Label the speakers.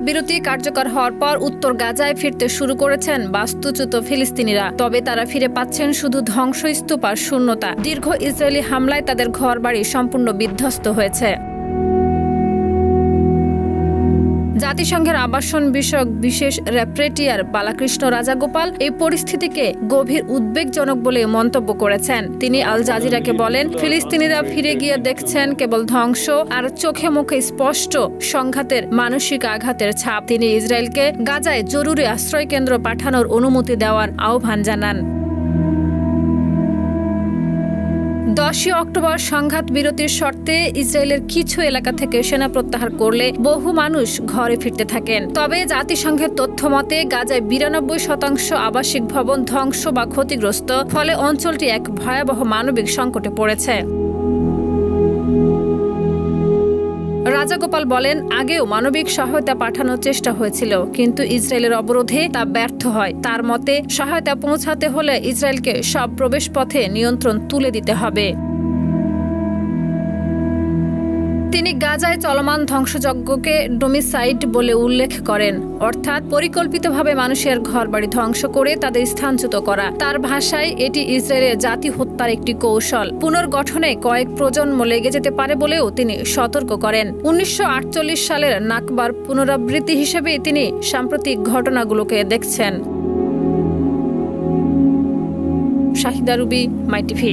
Speaker 1: বিরতি কার্যকর হওয়ার পর উত্তর গাজায় ফিরতে শুরু করেছেন বাস্তুচ্যুত ফিলিস্তিনিরা। তবে তারা ফিরে পাচ্ছেন শুধু ধ্বংসস্তূপ আর শূন্যতা। দীর্ঘ ইসরায়েলি হামলায় তাদের ঘরবাড়ি সম্পূর্ণ বিধ্বস্ত হয়েছে। জাতিসংঘের আবাসন বিষয়ক বিশেষ র্যাপরেটিয়ার বালাকৃষ্ণ রাজাগোপাল এই পরিস্থিতিকে গভীর উদ্বেগজনক বলে মন্তব্য করেছেন। তিনি আল জাজিরাকে বলেন, ফিলিস্তিনিরা ফিরে গিয়ে দেখছেন কেবল ধ্বংস আর চোখে মুখে স্পষ্ট সংঘাতের মানসিক আঘাতের ছাপ। তিনি ইসরায়েলকে গাজায় জরুরি আশ্রয়কেন্দ্র পাঠানোর অনুমতি দেওয়ার আহ্বান জানান। 10 অক্টোবর সংঘাত বিরতির শর্তে ইসরায়েলের কিছু এলাকা থেকে সেনা প্রত্যাহার করলে বহু মানুষ ঘরে ফিরতে থাকেন। তবে জাতিসংঘের তথ্য মতে গাজায় 92% আবাসিক ভবন ধ্বংস বা ক্ষতিগ্রস্ত, ফলে অঞ্চলটি এক ভয়াবহ মানবিক সংকটে পড়েছে। রাজাগোপাল বলেন, আগেও মানবিক সহায়তা পাঠানোর চেষ্টা হয়েছিল, কিন্তু ইসরায়েলের অবরোধে তা ব্যর্থ হয়। তার মতে, সহায়তা পৌঁছাতে হলে ইসরায়েলকে সব প্রবেশপথে নিয়ন্ত্রণ তুলে দিতে হবে। তিনি গাজায় চলমান ধ্বংসযজ্ঞকে ডোমিসাইড বলে উল্লেখ করেন, অর্থাৎ পরিকল্পিতভাবে মানুষের ঘরবাড়ি ধ্বংস করে তাদের স্থানচ্যুত করা। তার ভাষায় এটি ইসরায়েলের জাতি হত্যার একটি কৌশল। পুনর্গঠনে কয়েক প্রজন্ম লেগে যেতে পারে বলেও তিনি সতর্ক করেন। 1948 সালের নাকবার পুনরাবৃত্তি হিসেবে তিনি সাম্প্রতিক ঘটনাগুলোকে দেখছেন। শাহিদা রুবি, মাই টিভি।